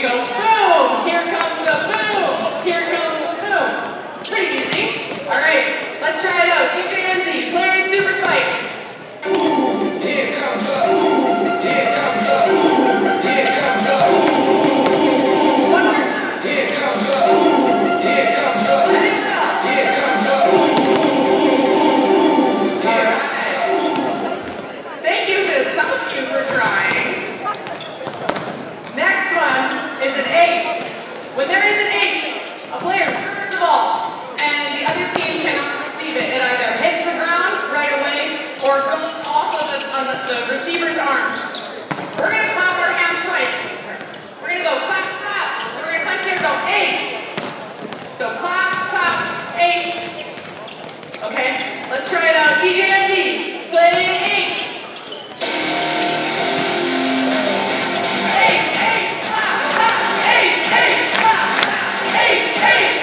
go boom. Here comes the boom. Here comes the boom. Pretty easy. All right, let's try it out. DJ Enzy, playing Super Spike. Ooh, here comes up. Here comes up. Here comes up. One more time. Here comes up. Here comes up. Here comes up. All right. Thank you to some of you for trying. Next one is an ace. When there is an ace, a player serves the ball, and the other team cannot receive it. It either hits the ground right away or goes off of the receiver's arms. We're going to clap our hands twice. We're going to go clap, clap, and we're going to punch there and go ace. So clap, clap, ace. Okay, let's try it out. DJ NT, play ace. Ace, ace, clap, clap, ace, ace, clap, clap, ace, ace.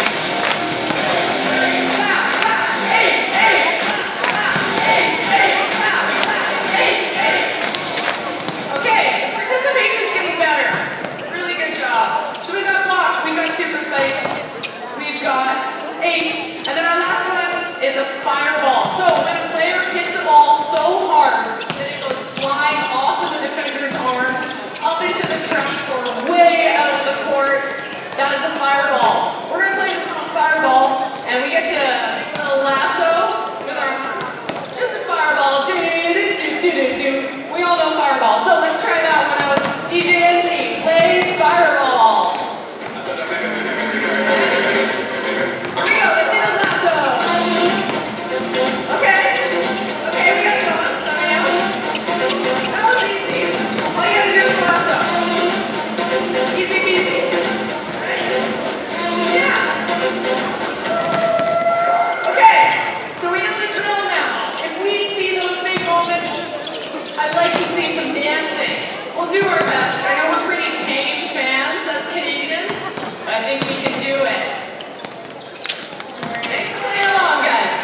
Clap, clap, ace, ace, clap, ace, ace, clap, clap, ace, ace. Okay, the participation's getting better. Really good job. So we got block, we got super spike, we've got ace, and then our last one is a fireball. So when a player hits the ball so hard that it goes flying off of the defender's arms, up into the trunk, or way out of the court, that is a fireball. We're going to play this on fireball, and we get to make a little lasso with our arms. Just a fireball. Do, do, do, do, do, do. We all know fireball. So let's try that one out. DJ NZ, play fireball. Here we go. Let's see those lassos. Okay. Okay, we got it going. That was easy. All you gotta do is lasso. Easy peasy. Right? Yeah. Okay, so we know the drill now. If we see those big moments, I'd like to see some dancing. We'll do our best. I know we're pretty tame fans as Canadians, but I think we can do it. Thanks for playing along, guys.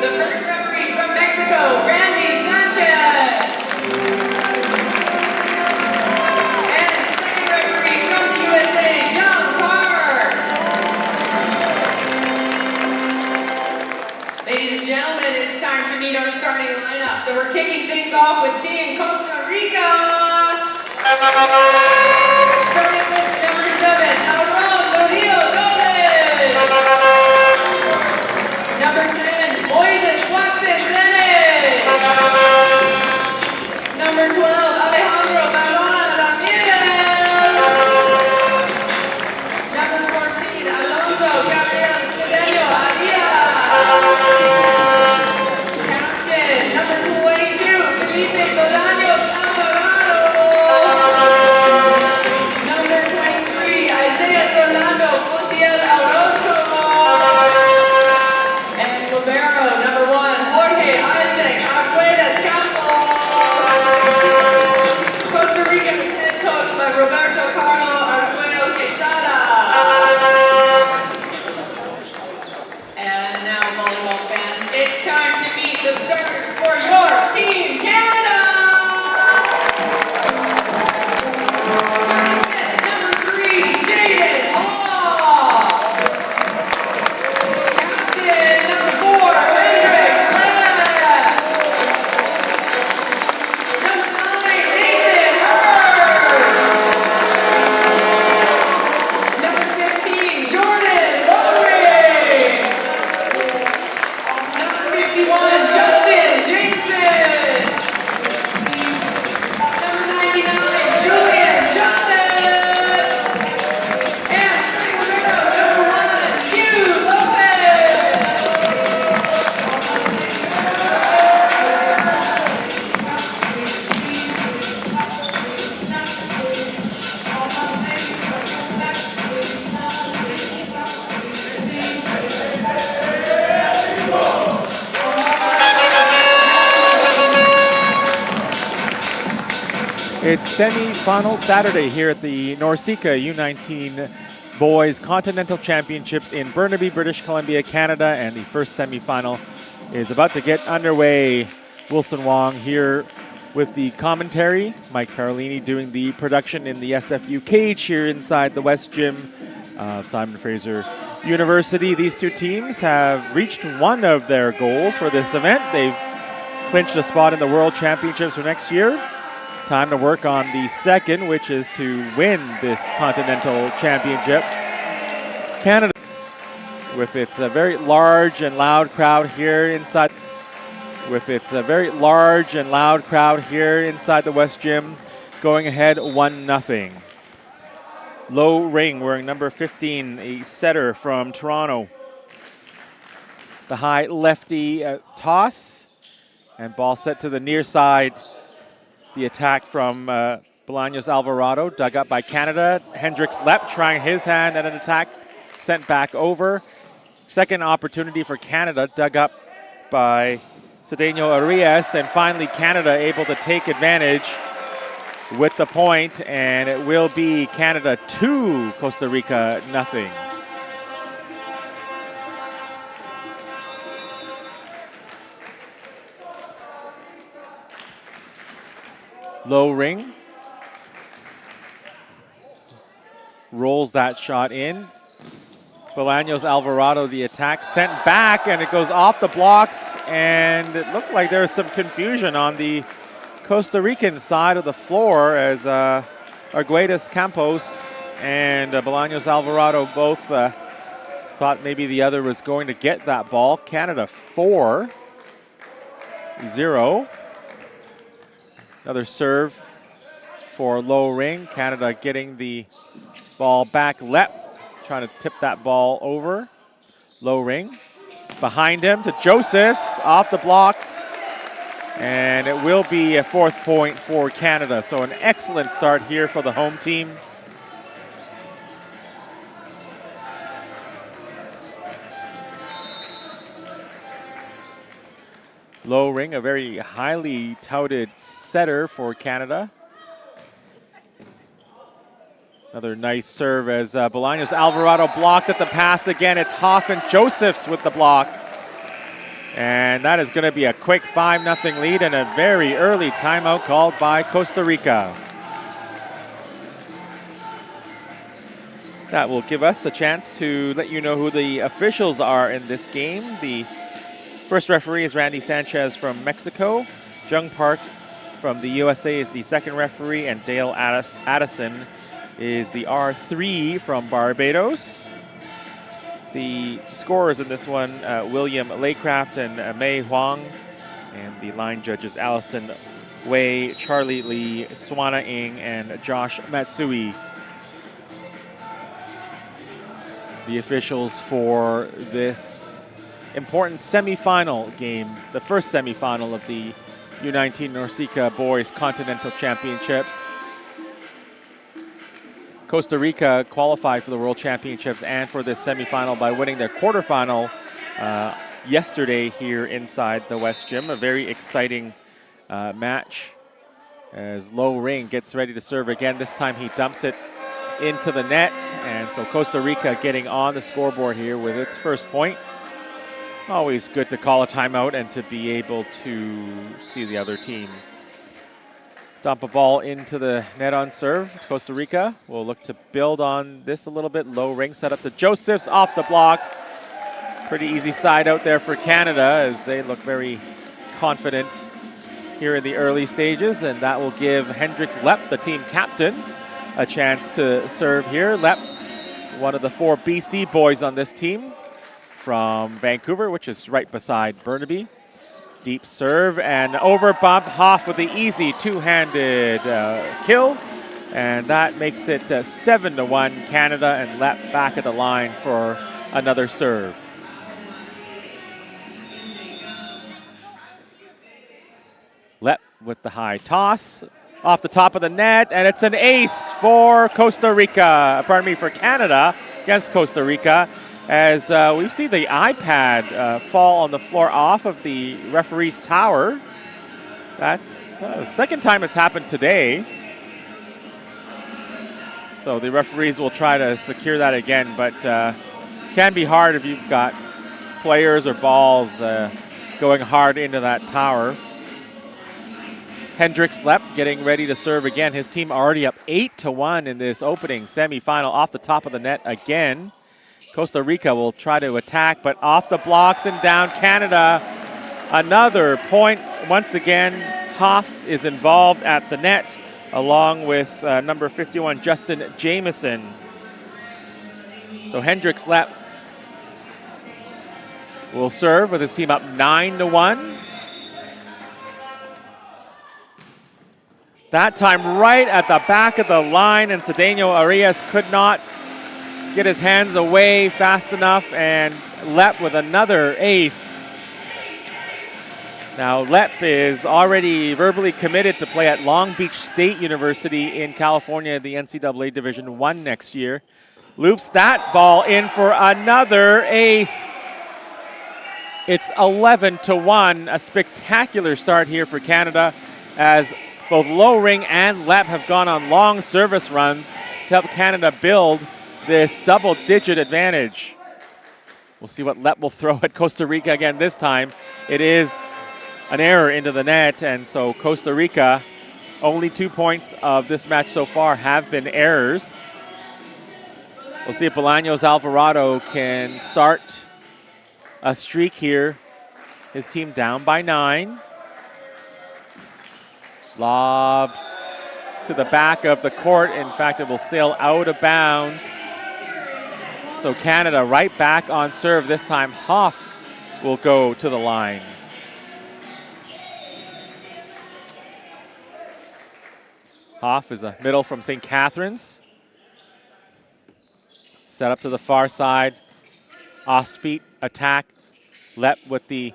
The first referee from Mexico, Randy Sanchez. And the second referee from the USA, John Park. Ladies and gentlemen, it's time to meet our starting lineup. So we're kicking things off with Team Costa Rica. Starting with number 7, Aaron Murillo Gomez. Number 10, Moises Watson Jimenez. Number 12, Alejandro Barona Ramirez. Number 14, Alonso Gabriel Cedeño Arias. Captain, number 22, Felipe Bolaños Alvarado. Number 23, Isaiah Orlando Montiel Orozco. And libero, number 1, Jorge Isaac Arguedas Campos. Costa Rica head coach by Roberto Carlo Arguello Quesada. And now, volleyball fans, it's time to meet the starters for your Team Canada. Number 3, Jaden Hall. Captain, number 4, Hendrix Lev. Number 9, Nathan Herbert. Number 15, Jordan Rodriguez. Number 51, Justin Jameson. Number 99, Julian Johnson. And string libero, number 1, Hugh Lopez. It's semi-final Saturday here at the NORCECA U19 Boys Continental Championships in Burnaby, British Columbia, Canada, and the first semi-final is about to get underway. Wilson Wong here with the commentary, Mike Parolini doing the production in the SFU cage here inside the West Gym of Simon Fraser University. These two teams have reached one of their goals for this event. They've clinched a spot in the World Championships for next year. Time to work on the second, which is to win this Continental Championship. Canada, with its very large and loud crowd here inside, the West Gym, going ahead 1-0. Low Ring wearing number 15, a setter from Toronto. The high lefty toss, and ball set to the near side. The attack from Bolaños Alvarado, dug up by Canada. Hendrix Lepp trying his hand at an attack, sent back over. Second opportunity for Canada, dug up by Cedeño Arias, and finally Canada able to take advantage with the point, and it will be Canada 2, Costa Rica 0. Low Ring rolls that shot in. Bolaños Alvarado, the attack, sent back, and it goes off the blocks, and it looked like there was some confusion on the Costa Rican side of the floor as Arguedas Campos and Bolaños Alvarado both thought maybe the other was going to get that ball. Canada 4-0. Another serve for Low Ring. Canada getting the ball back. Lepp trying to tip that ball over. Low Ring. Behind him to Josephs. Off the blocks. And it will be a 4th point for Canada. So an excellent start here for the home team. Low Ring, a very highly touted setter for Canada. Another nice serve as Bolaños Alvarado blocked at the pass again. It's Hoff and Josephs with the block. And that is going to be a quick 5-0 lead and a very early timeout called by Costa Rica. That will give us a chance to let you know who the officials are in this game. The first referee is Randy Sanchez from Mexico. Jung Park from the USA is the second referee, and Dale Addison is the R3 from Barbados. The scorers in this one, William Laycraft and Mei Huang. And the line judges, Allison Wei, Charlie Lee, Swana Ing, and Josh Matsui. The officials for this important semifinal game, the first semifinal of the U19 NORCECA Boys Continental Championships. Costa Rica qualified for the World Championships and for this semifinal by winning their quarterfinal yesterday here inside the West Gym. A very exciting match as Lo Ring gets ready to serve again. This time he dumps it into the net, and so Costa Rica getting on the scoreboard here with its first point. Always good to call a timeout and to be able to see the other team dump a ball into the net on serve. Costa Rica will look to build on this a little bit. Low ring set up to Josephs off the blocks. Pretty easy side out there for Canada as they look very confident here in the early stages, and that will give Hendricks Lepp, the team captain, a chance to serve here. Lepp, one of the 4 BC boys on this team from Vancouver, which is right beside Burnaby. Deep serve and over bump. Hoff with the easy two-handed kill. And that makes it 7-1 Canada, and Lepp back at the line for another serve. Lepp with the high toss off the top of the net, and it's an ace for Costa Rica, for Canada against Costa Rica. As we see the iPad fall on the floor off of the referee's tower. That's the second time it's happened today. So the referees will try to secure that again, but can be hard if you've got players or balls going hard into that tower. Hendricks Lepp getting ready to serve again. His team already up 8-1 in this opening semifinal, off the top of the net again. Costa Rica will try to attack, but off the blocks and down. Canada, another point. Once again, Hoffs is involved at the net, along with number 51, Justin Jameson. So Hendricks Lepp will serve with his team up 9-1. That time right at the back of the line, and Cedeno Arias could not get his hands away fast enough, and Lepp with another ace. Now Lepp is already verbally committed to play at Long Beach State University in California, the NCAA Division I next year. Loops that ball in for another ace. It's 11-1, a spectacular start here for Canada, as both Low Ring and Lepp have gone on long service runs to help Canada build this double-digit advantage. We'll see what Lepp will throw at Costa Rica again this time. It is an error into the net, and so Costa Rica, only 2 points of this match so far have been errors. We'll see if Bolaños Alvarado can start a streak here. His team down by 9. Lob to the back of the court. In fact, it will sail out of bounds. So Canada right back on serve. This time Hoff will go to the line. Hoff is a middle from St. Catharines. Set up to the far side. Off-speed attack. Lepp with the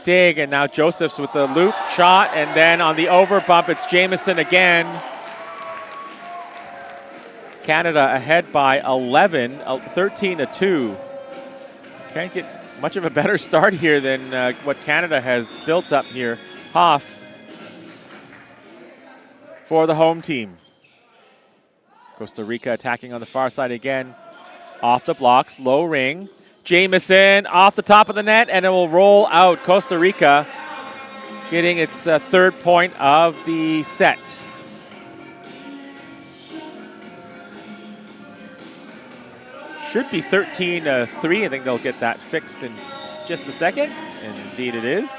dig, and now Josephs with the loop shot, and then on the over bump, it's Jameson again. Canada ahead by 11, 13-2. Can't get much of a better start here than what Canada has built up here. Hoff for the home team. Costa Rica attacking on the far side again. Off the blocks, Low Ring. Jamieson off the top of the net, and it will roll out. Costa Rica getting its third point of the set. Should be 13-3. I think they'll get that fixed in just a second, and indeed it is.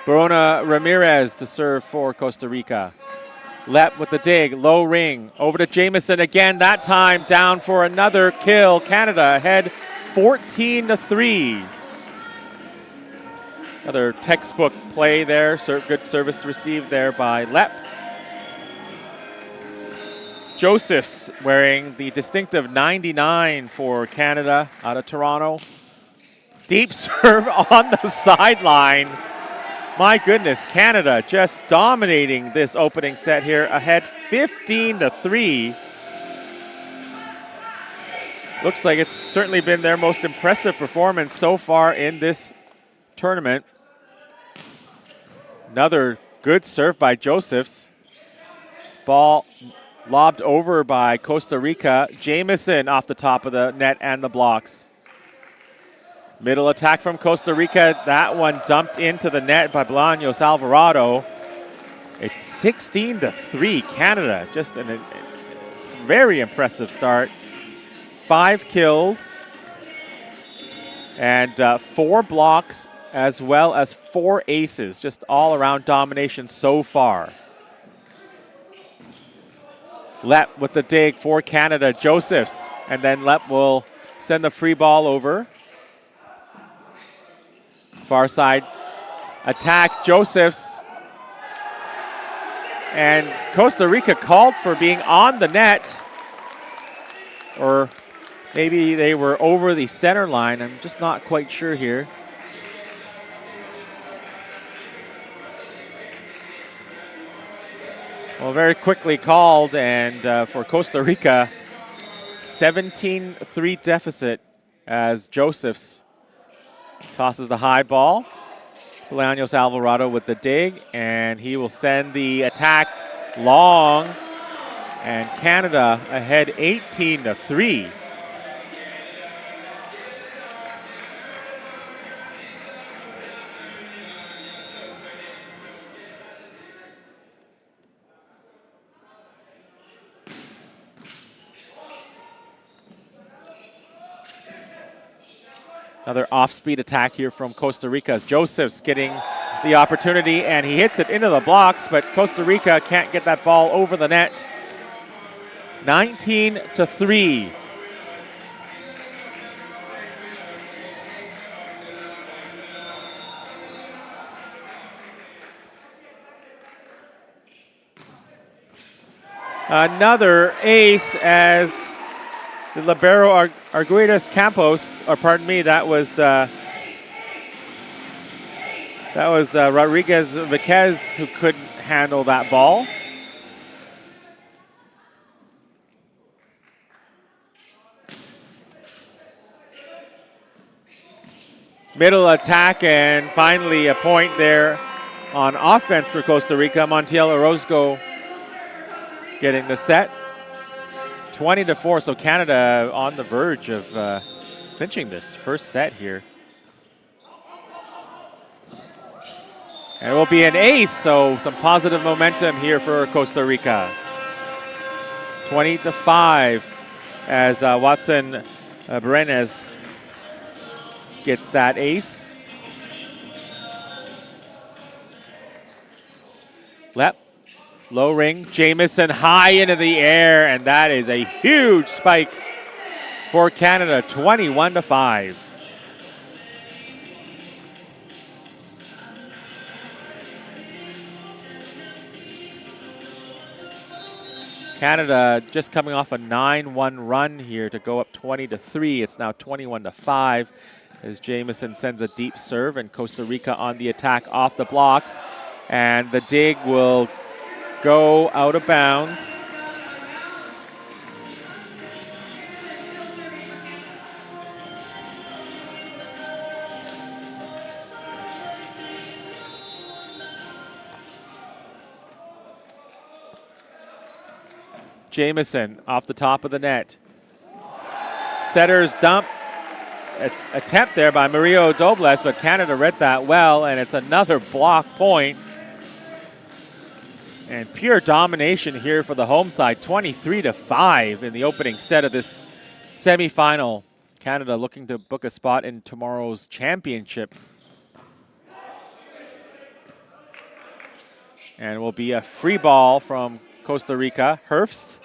Barona Ramirez to serve for Costa Rica. Lepp with the dig, low ring, over to Jamieson again, that time down for another kill. Canada ahead 14-3. Another textbook play there, good service received there by Lepp. Josephs wearing the distinctive 99 for Canada out of Toronto. Deep serve on the sideline. My goodness, Canada just dominating this opening set here, ahead 15-3. Looks like it's certainly been their most impressive performance so far in this tournament. Another good serve by Josephs. Ball lobbed over by Costa Rica. Jamieson off the top of the net and the blocks. Middle attack from Costa Rica. That one dumped into the net by Bolaños Alvarado. It's 16-3 Canada. Just a very impressive start. 5 kills and 4 blocks as well as 4 aces. Just all around domination so far. Lepp with the dig for Canada. Josephs, and then Lepp will send the free ball over. Far side attack, Josephs. And Costa Rica called for being on the net. Or maybe they were over the center line. I'm just not quite sure here. Well, very quickly called, and for Costa Rica, 17-3 deficit as Josephs tosses the high ball. Bolaños Alvarado with the dig, and he will send the attack long, and Canada ahead 18-3. Another off-speed attack here from Costa Rica. Josephs getting the opportunity, and he hits it into the blocks, but Costa Rica can't get that ball over the net. 19-3. Another ace as the libero Arguedas Campos, or pardon me, that was Rodriguez Viquez who couldn't handle that ball. Middle attack, and finally a point there on offense for Costa Rica. Montiel Orozco getting the set. 20-4, so Canada on the verge of clinching this first set here. And it will be an ace, so some positive momentum here for Costa Rica. 20-5 as Watson Berenes gets that ace. Lepp. Low ring, Jamieson high into the air, and that is a huge spike for Canada, 21-5. Canada just coming off a 9-1 run here to go up 20-3. It's now 21-5 as Jamieson sends a deep serve, and Costa Rica on the attack off the blocks, and the dig will go out of bounds. Jamieson off the top of the net. Setter's dump attempt there by Mario Dobles, but Canada read that well, and it's another block point. And pure domination here for the home side, 23-5 in the opening set of this semifinal. Canada looking to book a spot in tomorrow's championship. And it will be a free ball from Costa Rica. Herbst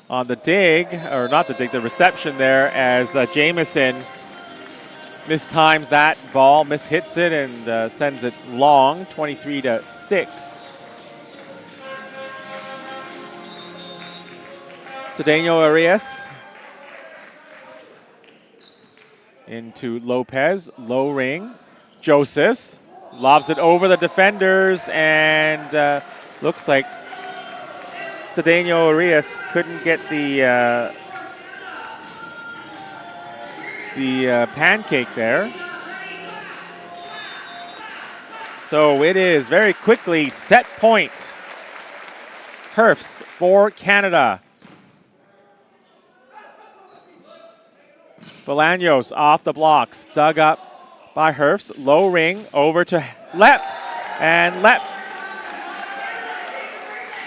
on the dig, or not the dig, the reception there, as Jamieson mistimes that ball, mishits it, and sends it long, 23-6. Cedeno Arias into Lopez, low ring. Josephs lobs it over the defenders, and looks like Cedeno Arias couldn't get the pancake there. So it is very quickly set point. Herbst for Canada. Bolaños off the blocks, dug up by Herbst. Low ring over to Lepp. And Lepp,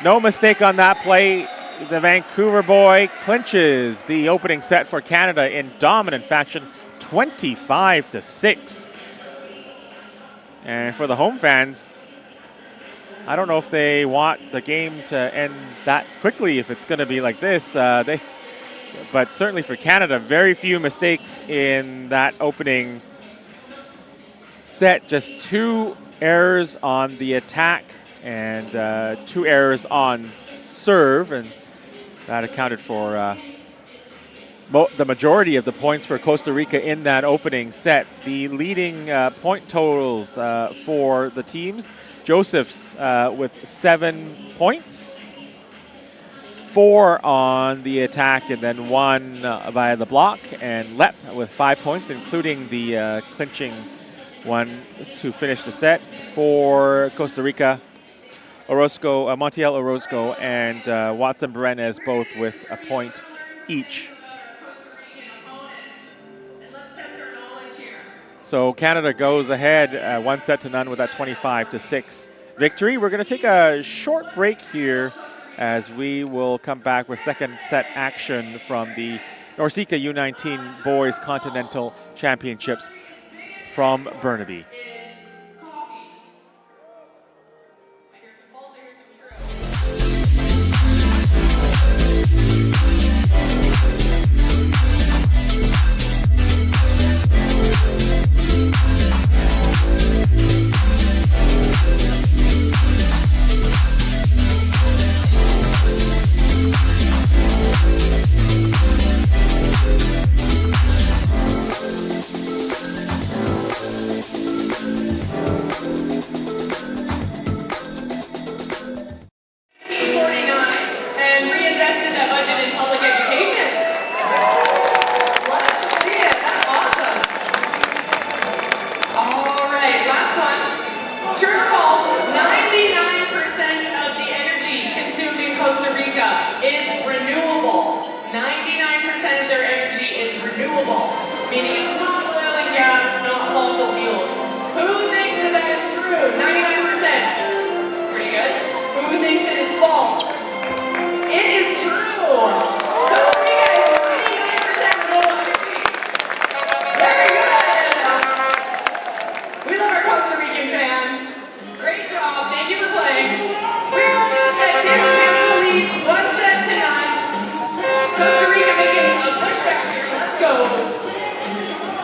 no mistake on that play. The Vancouver boy clinches the opening set for Canada in dominant fashion, 25-6. And for the home fans, I don't know if they want the game to end that quickly if it's going to be like this. But certainly for Canada, very few mistakes in that opening set. Just 2 errors on the attack and 2 errors on serve, and that accounted for the majority of the points for Costa Rica in that opening set. The leading point totals for the teams: Josephs with 7 points. 4 on the attack, and then 1 via the block, and Lepp with 5 points, including the clinching one to finish the set. For Costa Rica, Montiel Orozco and Watson Brenes both with a point each. So Canada goes ahead 1-0 with that 25-6 victory. We're going to take a short break here, as we will come back with second set action from the NORCECA U19 Boys Continental Championships from Burnaby.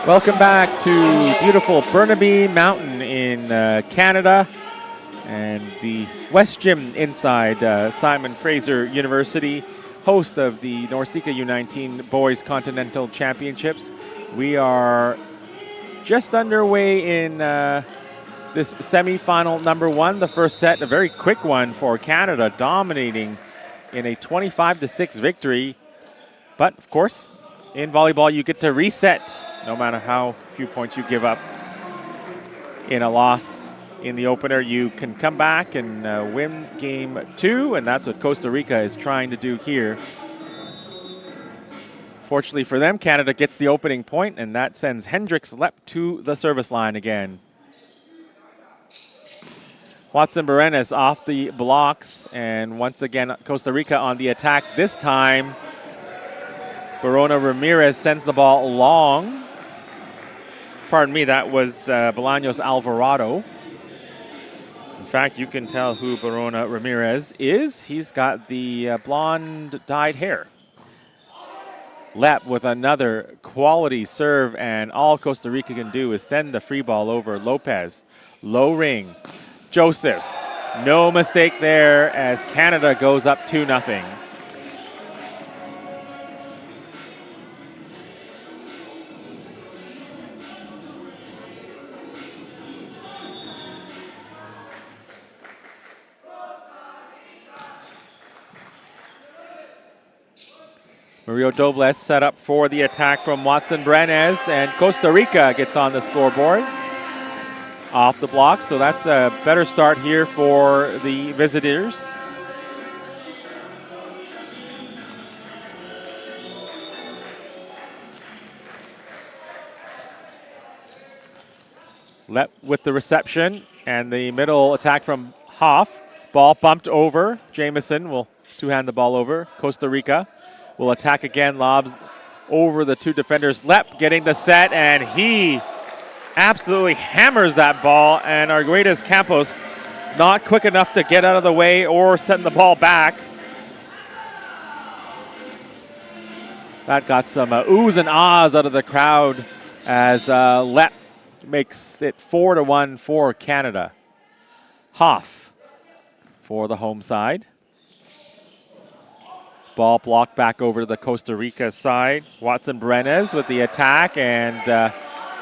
Welcome back to beautiful Burnaby Mountain in Canada, and the West Gym inside Simon Fraser University, host of the NORCECA U19 Boys Continental Championships. We are just underway in this semifinal number 1. The first set, a very quick one for Canada, dominating in a 25-6 victory. But of course, in volleyball, you get to reset no matter how few points you give up in a loss in the opener. You can come back and win game 2, and that's what Costa Rica is trying to do here. Fortunately for them, Canada gets the opening point, and that sends Hendricks Lepp to the service line again. Watson Berenes off the blocks, and once again, Costa Rica on the attack. This time, Barona Ramirez sends the ball long. Pardon me, that was Bolaños Alvarado. In fact, you can tell who Barona Ramirez is. He's got the blonde dyed hair. Lepp with another quality serve, and all Costa Rica can do is send the free ball over. Lopez, low ring. Josephs, no mistake there as Canada goes up 2-0. Mario Dobles set up for the attack from Watson Berenes, and Costa Rica gets on the scoreboard off the block. So that's a better start here for the visitors. Lepp with the reception, and the middle attack from Hoff. Ball bumped over. Jamieson will two-hand the ball over. Costa Rica will attack again, lobs over the two defenders. Lepp getting the set, and he absolutely hammers that ball, and Arguedas Campos not quick enough to get out of the way or send the ball back. That got some oohs and ahs out of the crowd as Lepp makes it 4-1 for Canada. Hoff for the home side. Ball blocked back over to the Costa Rica side. Watson Berenes with the attack, and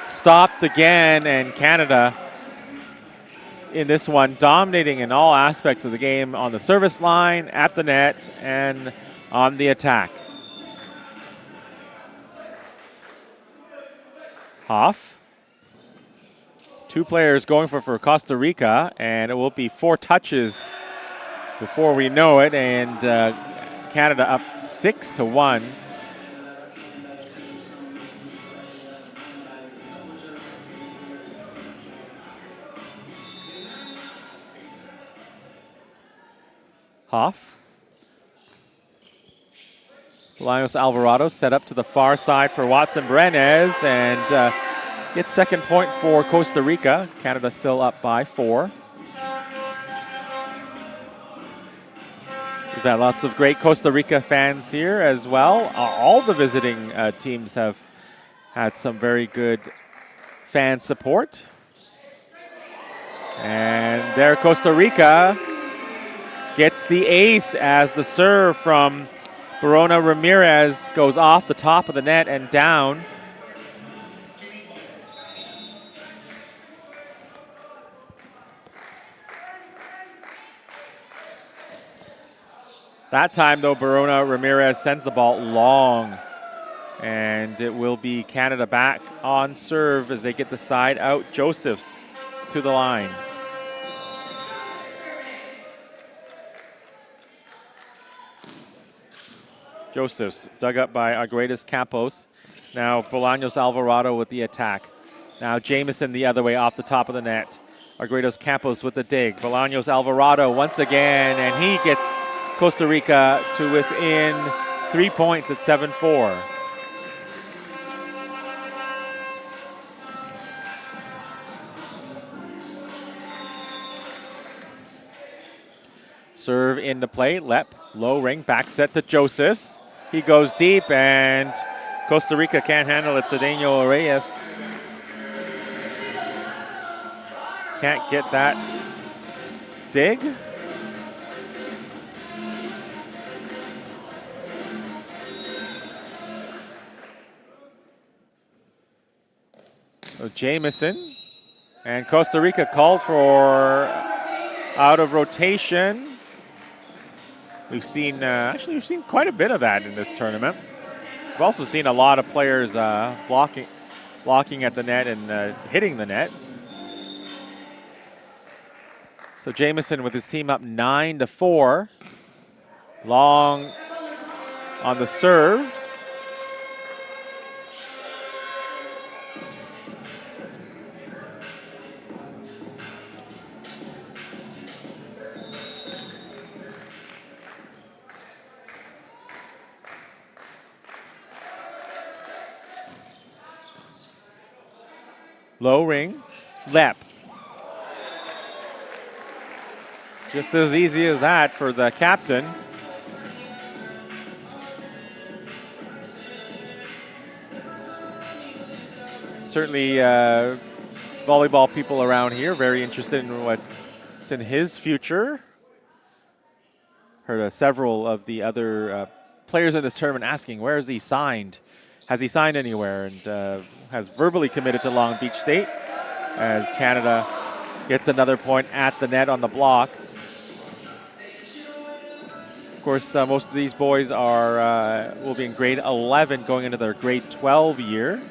stopped again, and Canada in this one dominating in all aspects of the game on the service line, at the net, and on the attack. Hoff. Two players going for Costa Rica, and it will be 4 touches before we know it, and Canada up 6-1. Hoff. Bolaños Alvarado set up to the far side for Watson Berenes, and gets second point for Costa Rica. Canada still up by 4. We've got lots of great Costa Rica fans here as well. All the visiting teams have had some very good fan support. And there Costa Rica gets the ace as the serve from Barona Ramirez goes off the top of the net and down. That time, though, Barona Ramirez sends the ball long, and it will be Canada back on serve as they get the side out. Josephs to the line. Josephs dug up by Arguedas Campos. Now Bolaños Alvarado with the attack. Now Jamieson the other way off the top of the net. Arguedas Campos with the dig. Bolaños Alvarado once again, and he gets Costa Rica to within 3 points at 7-4. Serve into play. Lepp, low ring, back set to Josephs. He goes deep, and Costa Rica can't handle it. Cedeno Reyes can't get that dig. So Jamieson, and Costa Rica called for out of rotation. We've seen we've seen quite a bit of that in this tournament. We've also seen a lot of players blocking at the net and hitting the net. So Jamieson with his team up 9-4. Long on the serve. Low ring, Lepp. Just as easy as that for the captain. Certainly volleyball people around here very interested in what's in his future. Heard several of the other players in this tournament asking, where is he signed? Has he signed anywhere? And has verbally committed to Long Beach State as Canada gets another point at the net on the block. Of course, most of these boys will be in grade 11 going into their grade 12 year.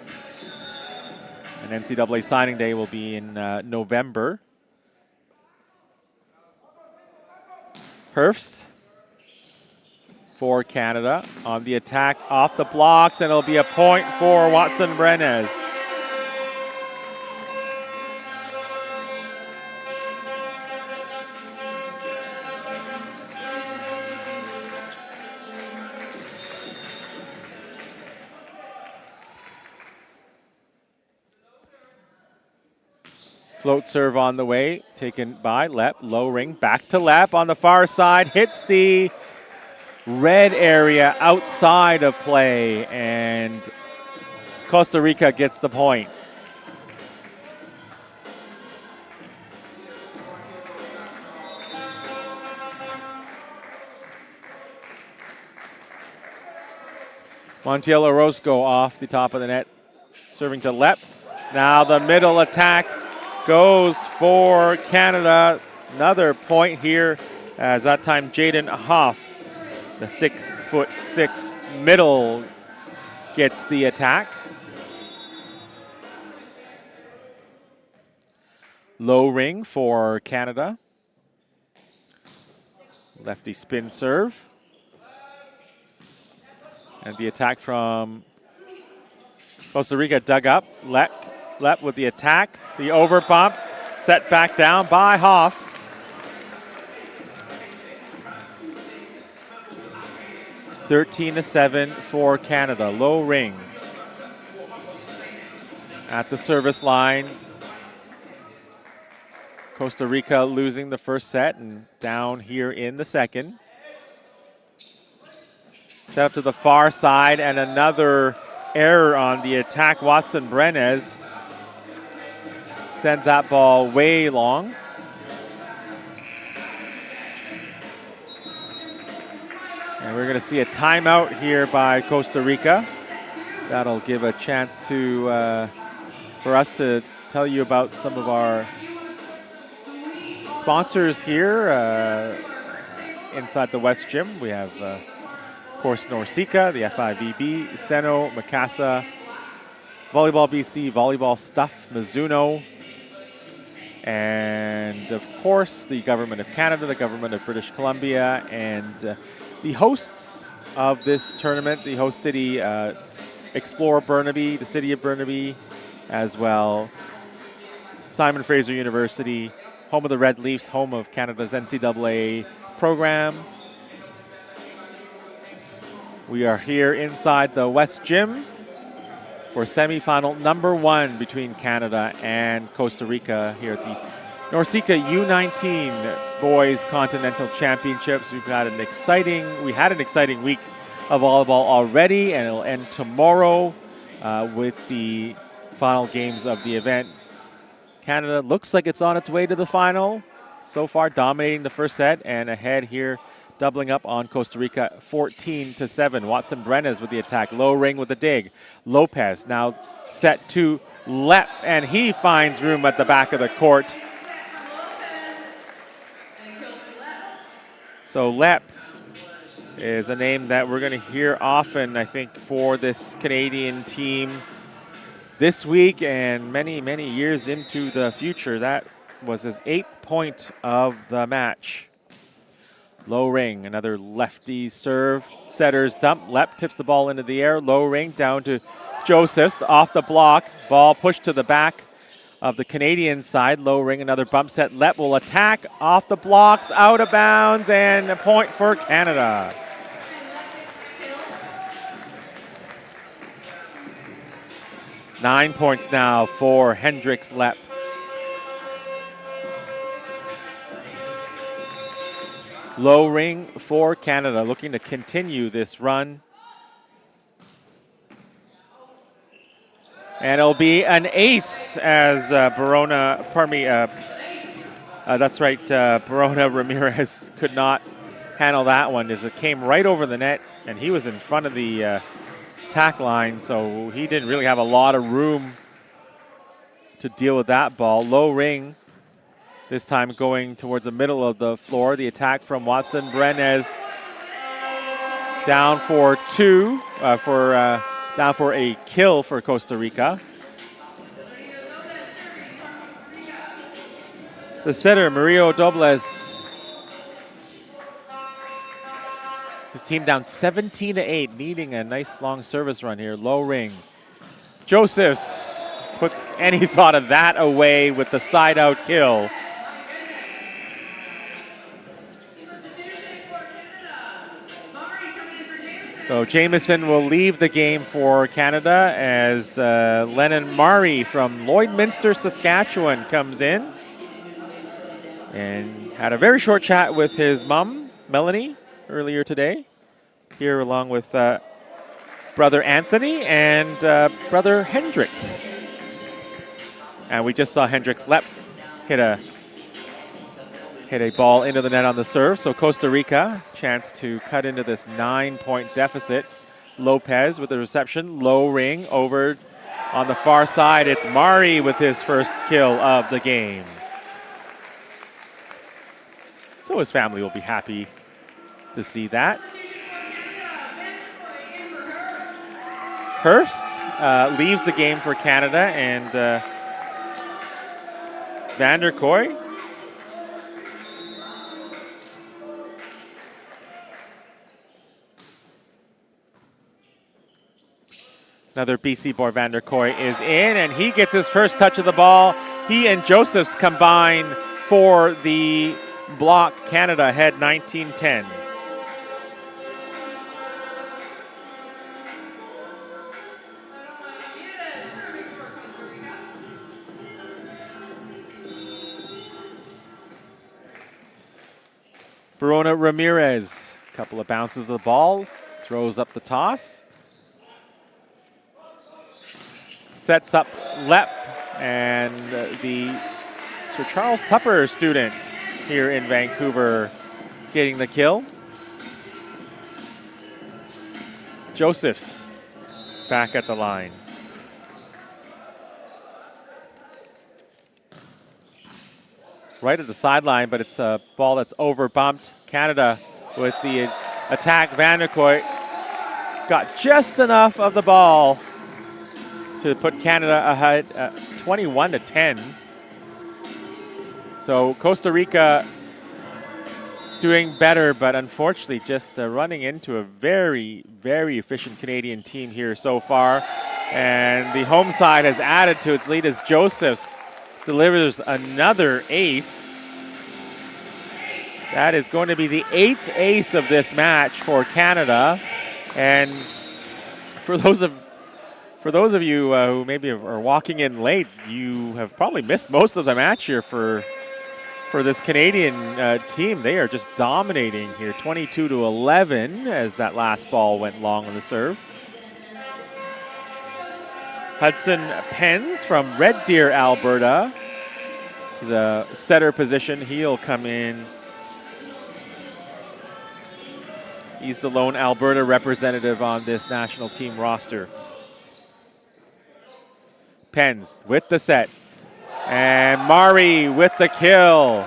And NCAA signing day will be in November. Herfs for Canada on the attack off the blocks, and it'll be a point for Watson Brenes. Float serve on the way, taken by Lepp. Low ring, back to Lepp on the far side. Hits the red area outside of play, and Costa Rica gets the point. Montiel Orozco off the top of the net, serving to Lepp. Now the middle attack goes for Canada. Another point here, as that time Jaden Hoff, the 6'6" middle, gets the attack. Low ring for Canada. Lefty spin serve. And the attack from Costa Rica dug up. Lepp with the attack. The over bump, set back down by Hoff. (13-7) for Canada. Low ring at the service line. Costa Rica losing the first set and down here in the second. Set up to the far side, and another error on the attack. Watson Brenes sends that ball way long. And we're going to see a timeout here by Costa Rica. That'll give a chance to for us to tell you about some of our sponsors here inside the West Gym. We have, of course, NORCECA, the FIVB, Seno, Mikasa, Volleyball BC, Volleyball Stuff, Mizuno, and, of course, the Government of Canada, the Government of British Columbia, and the hosts of this tournament, the host city, Explore Burnaby, the city of Burnaby, as well. Simon Fraser University, home of the Red Leafs, home of Canada's NCAA program. We are here inside the West Gym for semifinal number 1 between Canada and Costa Rica here at the NORCECA U19 Boys Continental Championships. We had an exciting week of volleyball already, and it'll end tomorrow with the final games of the event. Canada looks like it's on its way to the final. So far, dominating the first set and ahead here, doubling up on Costa Rica 14-7. Watson Brenes with the attack. Low ring with the dig. Lopez now set to Lepp, and he finds room at the back of the court. So Lepp is a name that we're going to hear often, I think, for this Canadian team this week and many, many years into the future. That was his 8th point of the match. Low ring, another lefty serve. Setter's dump. Lepp tips the ball into the air. Low ring down to Josephs off the block. Ball pushed to the back of the Canadian side. Low ring, another bump set. Lepp will attack off the blocks, out of bounds, and a point for Canada. 9 points now for Hendricks Lepp. Low ring for Canada, looking to continue this run. And it'll be an ace as Barona Ramirez could not handle that one as it came right over the net, and he was in front of the tack line, so he didn't really have a lot of room to deal with that ball. Low ring, this time going towards the middle of the floor. The attack from Watson Brenes down for two, down for a kill for Costa Rica. The setter, Mario Dobles, his team down 17-8, needing a nice long service run here. Low ring. Josephs puts any thought of that away with the side out kill. So Jamieson will leave the game for Canada as Lennon Murray from Lloydminster, Saskatchewan comes in and had a very short chat with his mom, Melanie, earlier today, here along with brother Anthony and brother Hendricks. And we just saw Hendricks Lepp hit a ball into the net on the serve. So Costa Rica, chance to cut into this 9-point deficit. Lopez with the reception, low ring over on the far side. It's Mari with his first kill of the game. So his family will be happy to see that. Hurst leaves the game for Canada, and Van der Kooi another BC boy, Van der Kooi, is in, and he gets his first touch of the ball. He and Josephs combine for the block. Canada ahead 19-10. Barona Ramirez, a couple of bounces of the ball, throws up the toss. Sets up Lepp, and the Sir Charles Tupper student here in Vancouver getting the kill. Josephs back at the line. Right at the sideline, but it's a ball that's over bumped. Canada with the attack. Van der Kooi got just enough of the ball to put Canada ahead 21-10. So Costa Rica doing better, but unfortunately just running into a very, very efficient Canadian team here so far. And the home side has added to its lead as Josephs delivers another ace. That is going to be the 8th ace of this match for Canada. And for those of you who maybe are walking in late, you have probably missed most of the match here for this Canadian team. They are just dominating here, 22-11 as that last ball went long on the serve. Hudson Pens from Red Deer, Alberta. He's a setter position. He'll come in. He's the lone Alberta representative on this national team roster. Pens with the set. And Mari with the kill.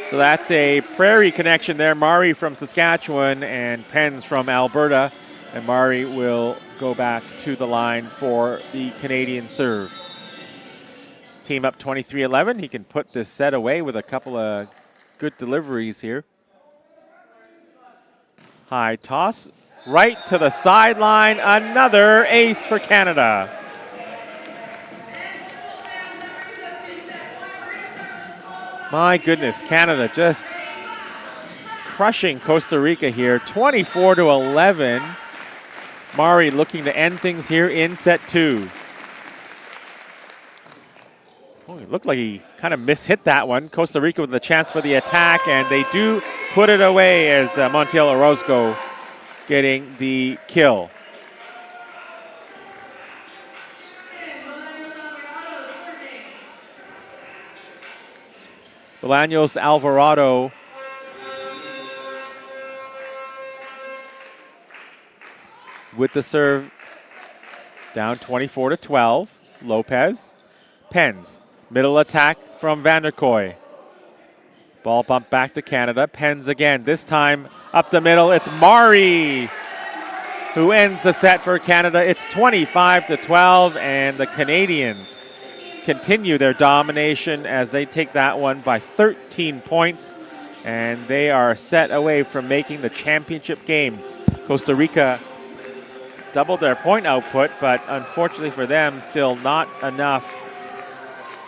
So that's a Prairie connection there. Mari from Saskatchewan and Pens from Alberta. And Mari will go back to the line for the Canadian serve. Team up 23-11. He can put this set away with a couple of good deliveries here. High toss right to the sideline. Another ace for Canada. My goodness, Canada just crushing Costa Rica here, 24-11. Mari looking to end things here in set 2. It looked like he kind of mishit that one. Costa Rica with a chance for the attack, and they do put it away as Montiel Orozco getting the kill. Bolaños Alvarado with the serve, down 24-12. Lopez, Pens, middle attack from Vanderkoy. Ball bumped back to Canada. Pens again, this time up the middle. It's Mari who ends the set for Canada. It's 25-12, and the Canadians continue their domination as they take that one by 13 points, and they are set away from making the championship game. Costa Rica doubled their point output, but unfortunately for them, still not enough,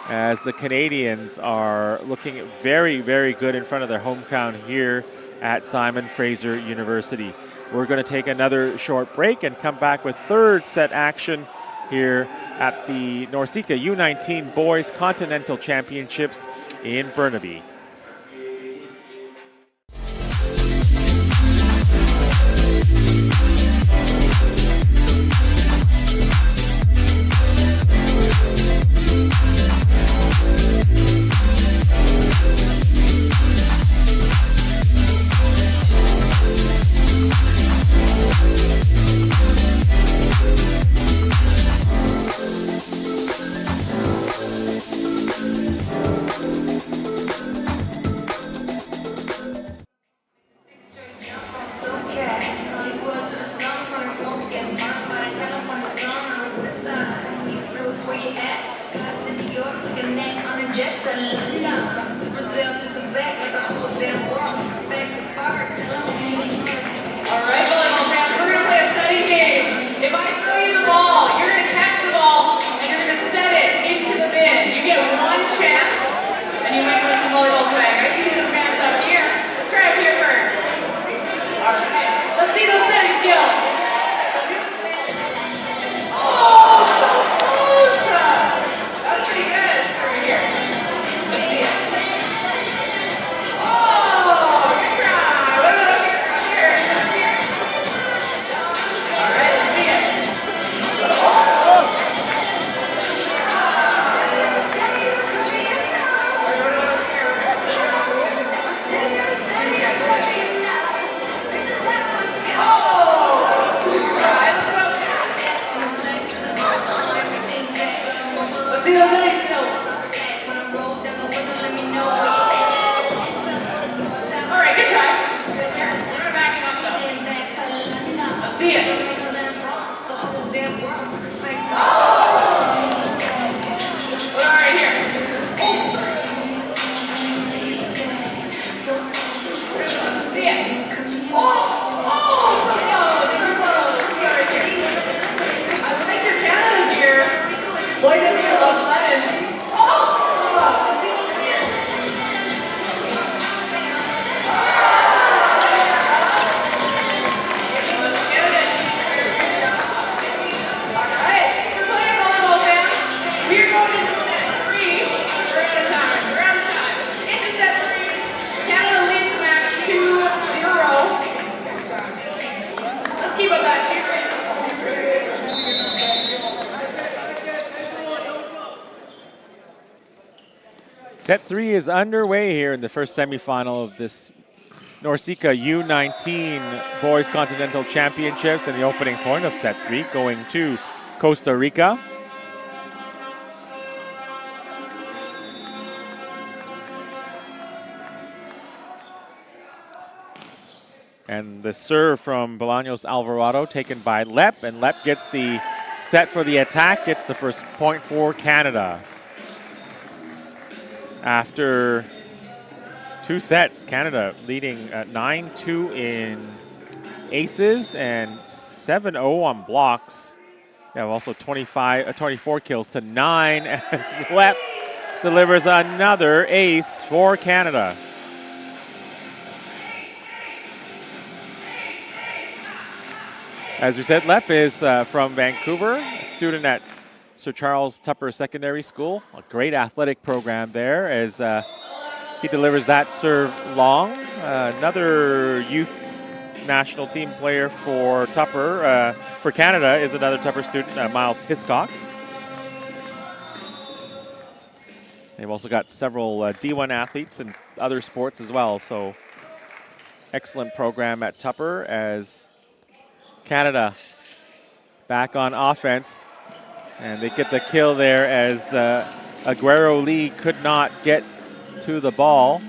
as the Canadians are looking very, very good in front of their home crowd here at Simon Fraser University. We're going to take another short break and come back with third set action here at the NORCECA U19 Boys Continental Championships in Burnaby. Set 3 is underway here in the first semifinal of this NORCECA U19 Boys Continental Championships, and the opening point of set 3 going to Costa Rica. And the serve from Bolaños Alvarado taken by Lep, and Lep gets the set for the attack, gets the first point for Canada. After 2 sets, Canada leading at 9-2 in aces and 7-0 on blocks. They have also 24 kills to 9 as Lep delivers another ace for Canada. As we said, Lep is from Vancouver, a student at Sir Charles Tupper Secondary School. A great athletic program there as he delivers that serve long. Another youth national team player for Tupper, for Canada, is another Tupper student, Miles Hiscox. They've also got several D1 athletes in other sports as well, so excellent program at Tupper as Canada back on offense. And they get the kill there as Aguero Lee could not get to the ball.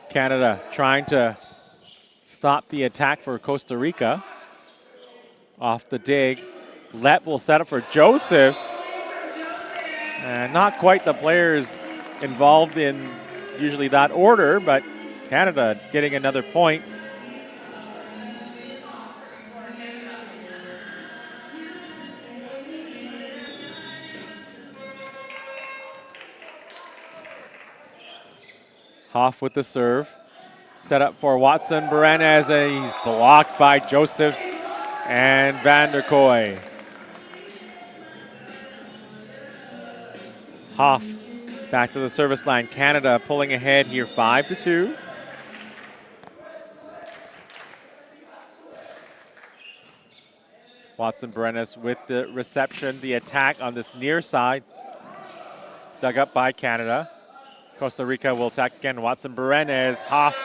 Canada trying to stop the attack for Costa Rica. Off the dig. Let will set up for Josephs. And not quite the players involved in usually that order, but Canada getting another point. Hoff with the serve. Set up for Watson Berenes, and he's blocked by Josephs and Van der Kooi. Hoff back to the service line. Canada pulling ahead here 5-2. Watson Berenes with the reception. The attack on this near side. Dug up by Canada. Costa Rica will attack again. Watson Berenes. Hoff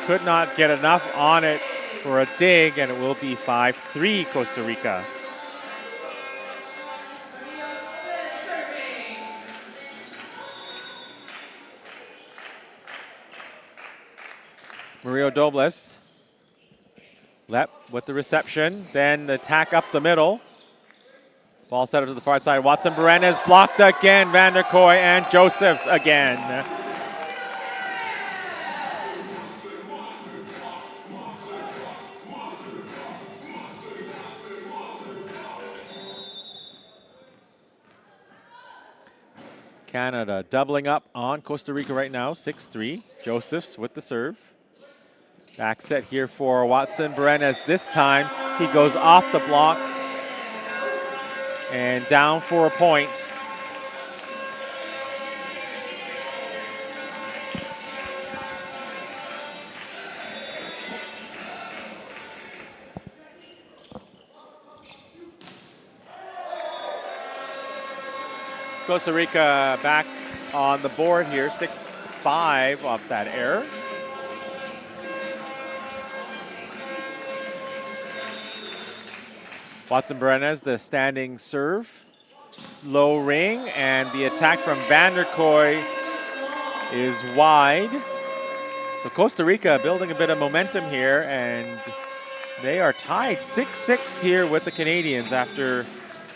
could not get enough on it for a dig, and it will be 5-3 Costa Rica. Mario Dobles. Lep with the reception, then the attack up the middle. Ball set up to the far side. Watson Berenes blocked again. Van der Kooi and Josephs again. Canada doubling up on Costa Rica right now, 6-3. Josephs with the serve. Back set here for Watson Berenes. This time he goes off the blocks and down for a point. Costa Rica back on the board here, 6-5 off that error. Watson Berenes, the standing serve. Low ring, and the attack from Van der Kooi is wide. So Costa Rica building a bit of momentum here, and they are tied 6-6 here with the Canadians after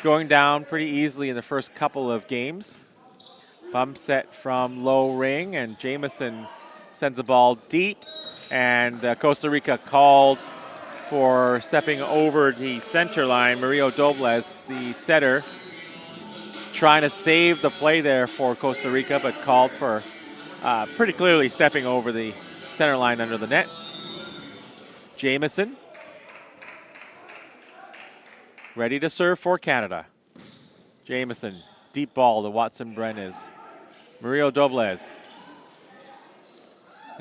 going down pretty easily in the first couple of games. Bump set from low ring, and Jamieson sends the ball deep, and Costa Rica called for stepping over the center line. Mario Dobles, the setter, trying to save the play there for Costa Rica, but called for pretty clearly stepping over the center line under the net. Jamieson ready to serve for Canada. Jamieson, deep ball to Watson Berenes. Mario Dobles.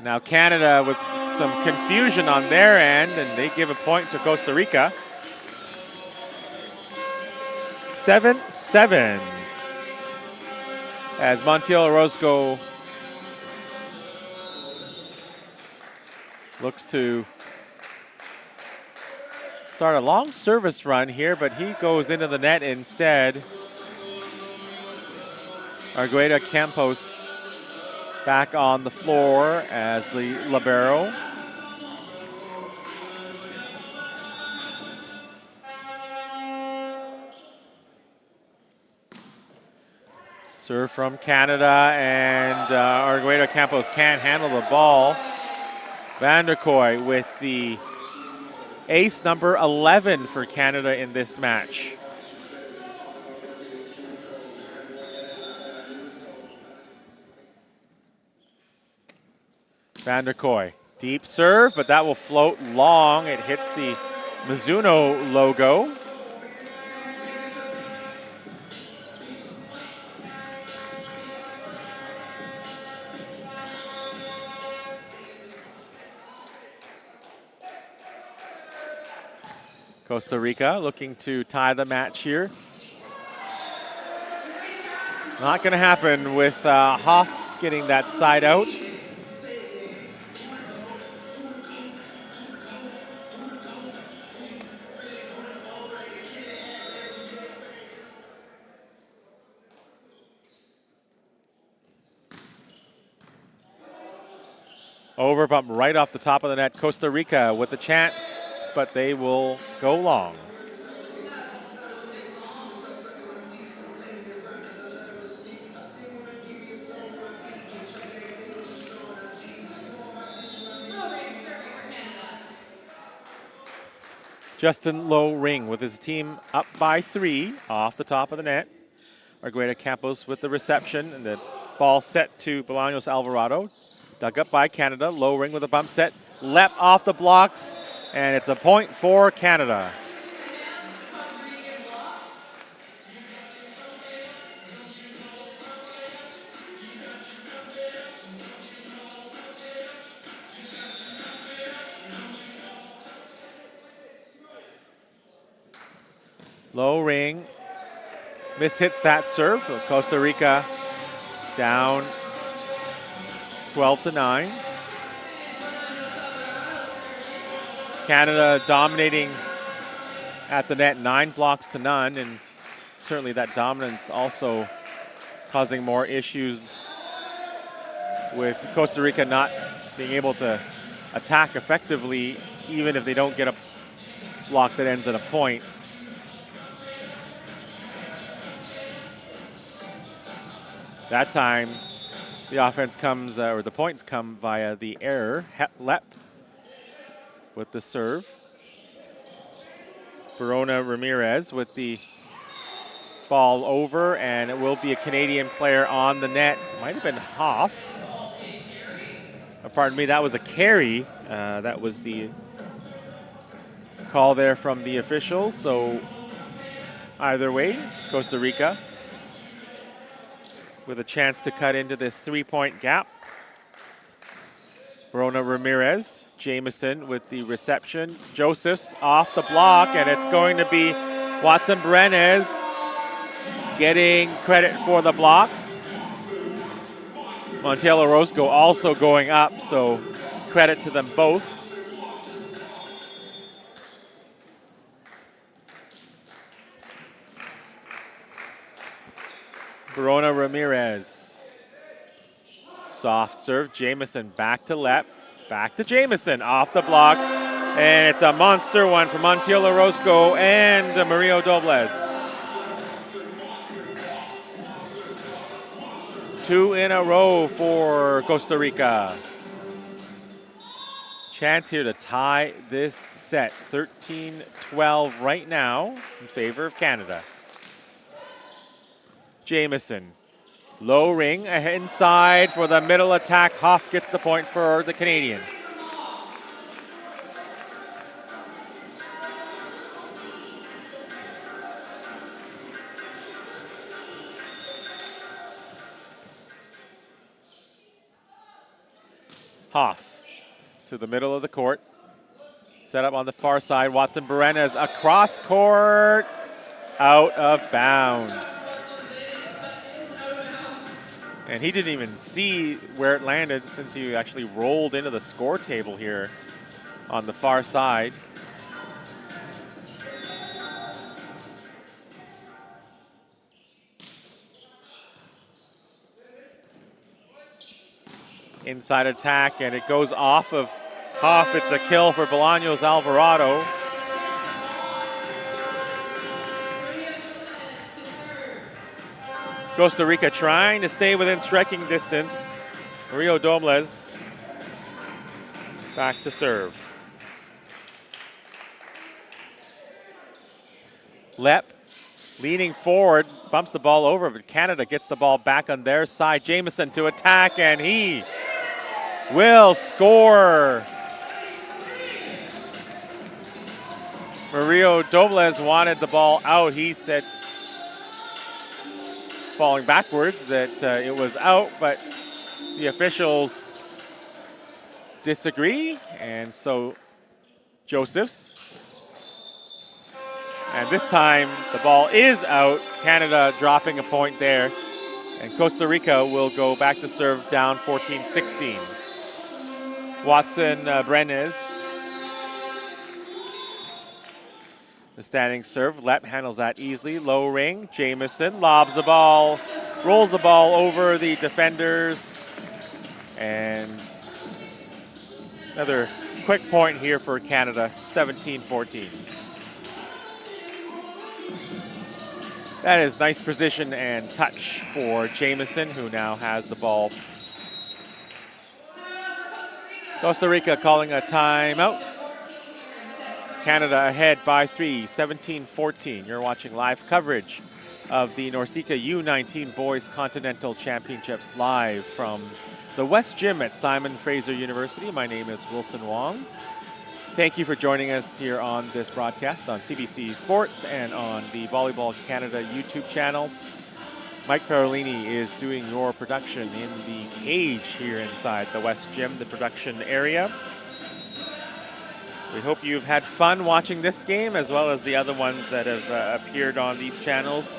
Now Canada with some confusion on their end, and they give a point to Costa Rica. 7-7 as Montiel Orozco looks to start a long service run here, but he goes into the net instead. Argueta Campos back on the floor as the libero. Serve from Canada, and Argueta Campos can't handle the ball. Van der Kooi with the ace number 11 for Canada in this match. Van der Kooi, deep serve, but that will float long. It hits the Mizuno logo. Costa Rica looking to tie the match here. Not going to happen with Hoff getting that side out. Over bump right off the top of the net. Costa Rica with a chance, but they will go long. Justin Low Ring with his team up by 3 off the top of the net. Argueta Campos with the reception, and the ball set to Bolaños Alvarado. Dug up by Canada. Low Ring with a bump set. Lep off the blocks, and it's a point for Canada. Low Ring mishits that serve. So Costa Rica down 12-9. Canada dominating at the net, 9 blocks to none, and certainly that dominance also causing more issues with Costa Rica not being able to attack effectively, even if they don't get a block that ends at a point. That time, the offense comes, or the points come via the error. Lep with the serve. Verona Ramirez with the ball over, and it will be a Canadian player on the net. Might have been Hoff. Pardon me, that was a carry. That was the call there from the officials. So either way, Costa Rica with a chance to cut into this 3-point gap. Verona Ramirez, Jamieson with the reception. Josephs off the block, and it's going to be Watson Brenes getting credit for the block. Montiel Orozco also going up, so credit to them both. Verona Ramirez. Soft serve. Jamieson back to Lep. Back to Jamieson. Off the blocks. And it's a monster one from Montiel Orozco and Mario Dobles. 2 in a row for Costa Rica. Chance here to tie this set. 13-12 right now in favor of Canada. Jamieson, low ring, inside for the middle attack. Hoff gets the point for the Canadians. Hoff to the middle of the court. Set up on the far side. Watson Brenes across court, out of bounds. And he didn't even see where it landed since he actually rolled into the score table here on the far side. Inside attack, and it goes off of Hoff. It's a kill for Bolaños Alvarado. Costa Rica trying to stay within striking distance. Mario Dobles back to serve. Lepp leaning forward, bumps the ball over, but Canada gets the ball back on their side. Jamieson to attack, and he will score. Mario Dobles wanted the ball out. He said, falling backwards, that it was out, but the officials disagree, and so Josephs. And this time the ball is out. Canada dropping a point there, and Costa Rica will go back to serve down 14-16. Watson Brenes. The standing serve. Lepp handles that easily. Low ring. Jamieson lobs the ball, rolls the ball over the defenders, and another quick point here for Canada, 17-14. That is nice precision and touch for Jamieson, who now has the ball. Costa Rica calling a timeout. Canada ahead by 3, 17-14. You're watching live coverage of the NORCECA U19 Boys Continental Championships live from the West Gym at Simon Fraser University. My name is Wilson Wong. Thank you for joining us here on this broadcast on CBC Sports and on the Volleyball Canada YouTube channel. Mike Parolini is doing your production in the cage here inside the West Gym, the production area. We hope you've had fun watching this game as well as the other ones that have appeared on these channels.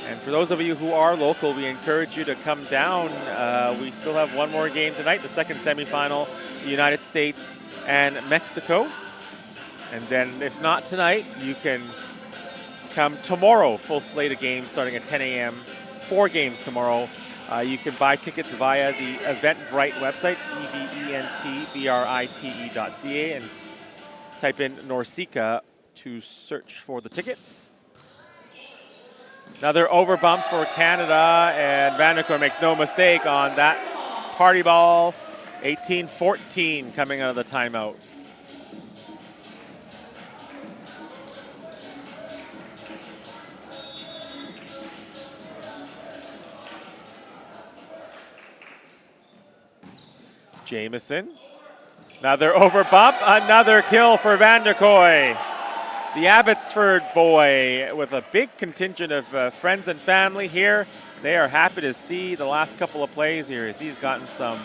And for those of you who are local, we encourage you to come down. We still have one more game tonight, the second semifinal, the United States and Mexico. And then if not tonight, you can come tomorrow. Full slate of games starting at 10 a.m. 4 games tomorrow. You can buy tickets via the Eventbrite website, eventbrite.ca, and type in NORCECA to search for the tickets. Another overbump for Canada, and Vanderkoy makes no mistake on that party ball. 18-14 coming out of the timeout. Jamieson. Another overbump, another kill for Vanderkoy. The Abbotsford boy with a big contingent of friends and family here. They are happy to see the last couple of plays here as he's gotten some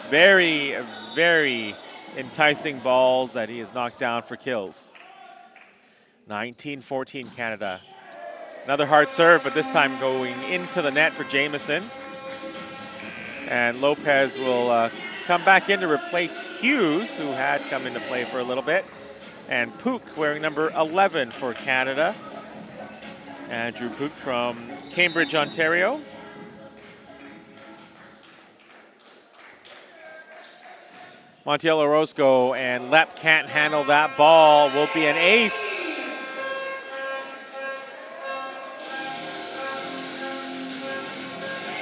very, very enticing balls that he has knocked down for kills. 19-14 Canada. Another hard serve, but this time going into the net for Jamieson. And Lopez will come back in to replace Hughes, who had come into play for a little bit. And Pook wearing number 11 for Canada. Andrew Pook from Cambridge, Ontario. Montiel Orozco and Lepp can't handle that ball. Will be an ace.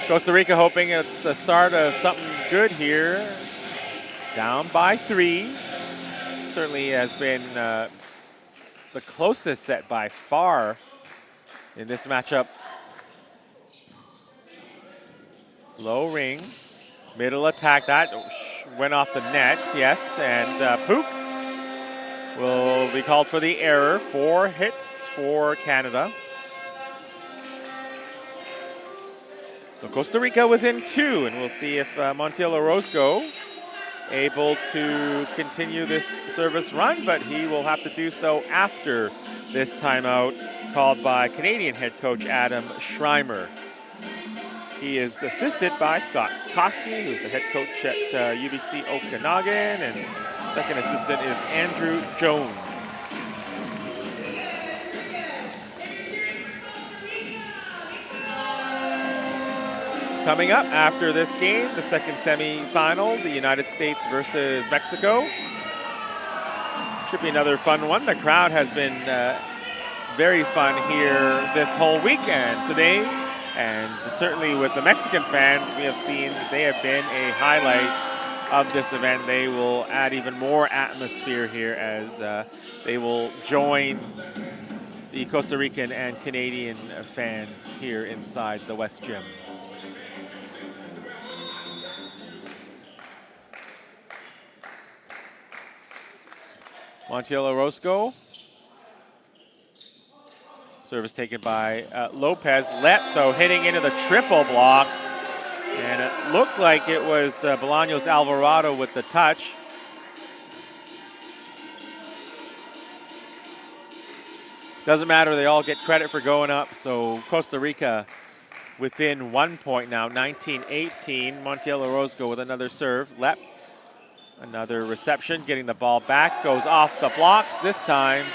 Costa Rica hoping it's the start of something good here. Down by 3. Certainly has been the closest set by far in this matchup. Low ring, middle attack, that went off the net, yes, and Pook will be called for the error. 4 hits for Canada. So Costa Rica within 2, and we'll see if Montiel Orozco able to continue this service run, but he will have to do so after this timeout called by Canadian head coach Adam Schreimer. He is assisted by Scott Koski, who's the head coach at UBC Okanagan, and second assistant is Andrew Jones. Coming up after this game, the second semifinal, the United States versus Mexico. Should be another fun one. The crowd has been very fun here this whole weekend today. And certainly with the Mexican fans, we have seen they have been a highlight of this event. They will add even more atmosphere here as they will join the Costa Rican and Canadian fans here inside the West Gym. Montiel Orozco. Service taken by Lopez. Let, though, hitting into the triple block. And it looked like it was Bolaños Alvarado with the touch. Doesn't matter, they all get credit for going up. So Costa Rica within 1 point now, 19-18. Montiel Orozco with another serve. Lep, another reception, getting the ball back. Goes off the blocks this time.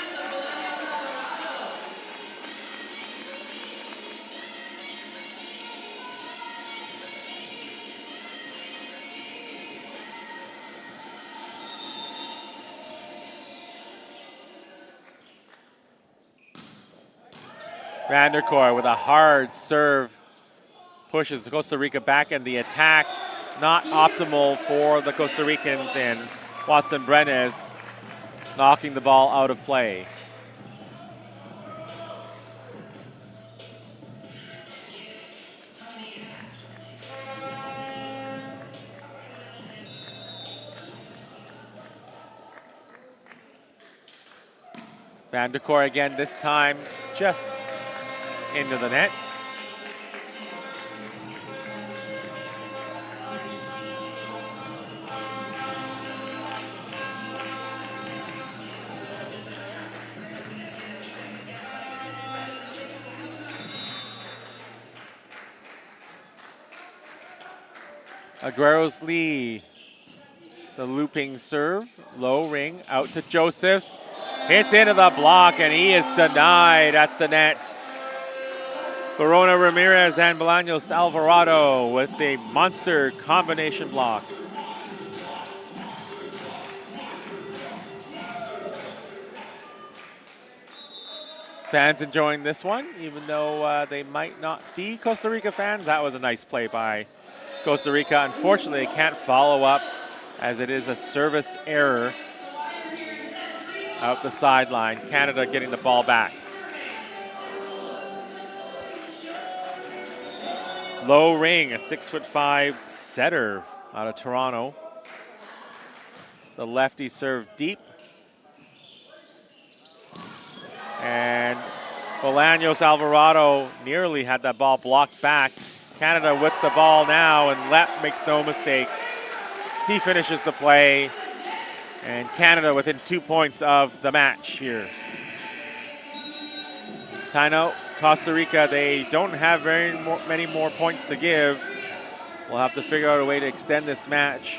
Vanderkoy with a hard serve pushes Costa Rica back in the attack. Not optimal for the Costa Ricans, and Watson Brenes knocking the ball out of play. Vanderkoy again, this time just into the net. Aguero's Lee, the looping serve, low ring, out to Josephs. Hits into the block, and he is denied at the net. Corona Ramirez and Bolaños Alvarado with a monster combination block. Fans enjoying this one, even though they might not be Costa Rica fans. That was a nice play by Costa Rica. Unfortunately, they can't follow up as it is a service error out the sideline. Canada getting the ball back. Low ring, a 6'5" setter out of Toronto. The lefty serve deep. And Bolaños Alvarado nearly had that ball blocked back. Canada with the ball now, and Lep makes no mistake. He finishes the play, and Canada within 2 points of the match here. Timeout, Costa Rica, they don't have many more points to give. We'll have to figure out a way to extend this match.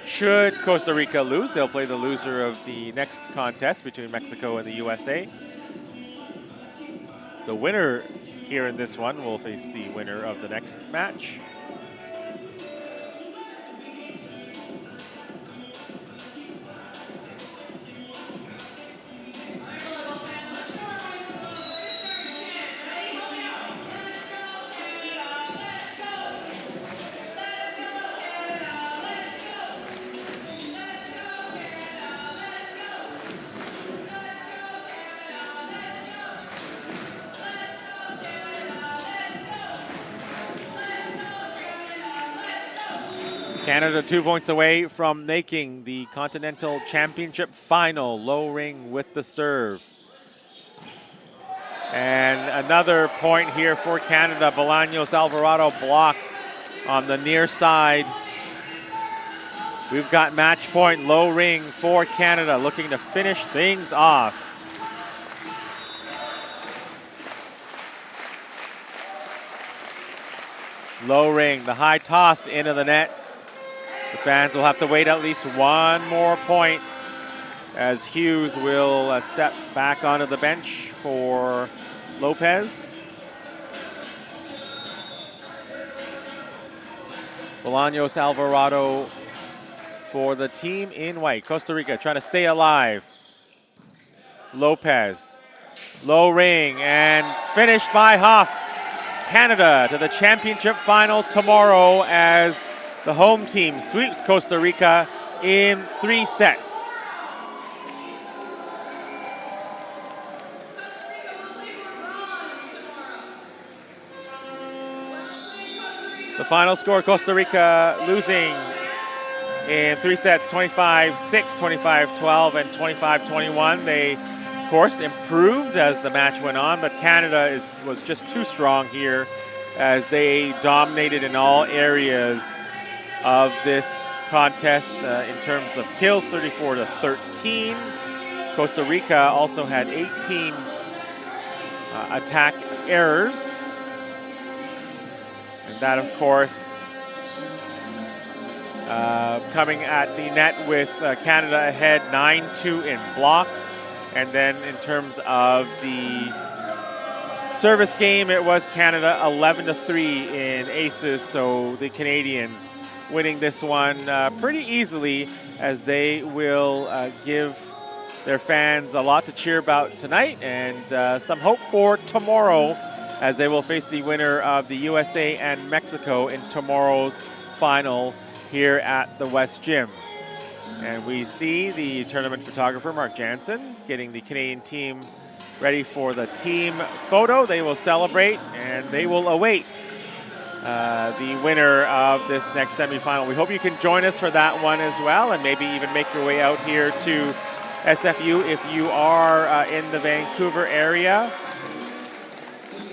Should Costa Rica lose, they'll play the loser of the next contest between Mexico and the USA. The winner here in this one will face the winner of the next match. Canada 2 points away from making the Continental Championship final. Low ring with the serve. And another point here for Canada. Bolaños Alvarado blocked on the near side. We've got match point, low ring for Canada, looking to finish things off. Low ring, the high toss into the net. The fans will have to wait at least one more point as Hughes will step back onto the bench for Lopez. Bolaños Alvarado for the team in white. Costa Rica trying to stay alive. Lopez, low ring, and finished by Huff. Canada to the championship final tomorrow as The home team sweeps Costa Rica in 3 sets. The final score, Costa Rica losing in 3 sets, 25-6, 25-12, and 25-21. They, of course, improved as the match went on, but Canada was just too strong here as they dominated in all areas of this contest in terms of kills, 34-13. Costa Rica also had 18 attack errors. And that, of course, coming at the net with Canada ahead 9-2 in blocks. And then in terms of the service game, it was Canada 11-3 in aces. So the Canadians winning this one pretty easily, as they will give their fans a lot to cheer about tonight and some hope for tomorrow, as they will face the winner of the USA and Mexico in tomorrow's final here at the West Gym. And we see the tournament photographer, Mark Jansen, getting the Canadian team ready for the team photo. They will celebrate and they will await the winner of this next semifinal. We hope you can join us for that one as well, and maybe even make your way out here to SFU if you are in the Vancouver area.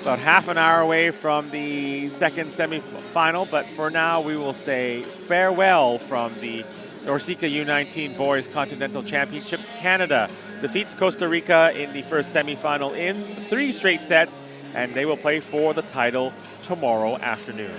About half an hour away from the second semifinal, but for now we will say farewell from the NORCECA U19 Boys Continental Championships. Canada defeats Costa Rica in the first semifinal in 3 straight sets, and they will play for the title tomorrow afternoon.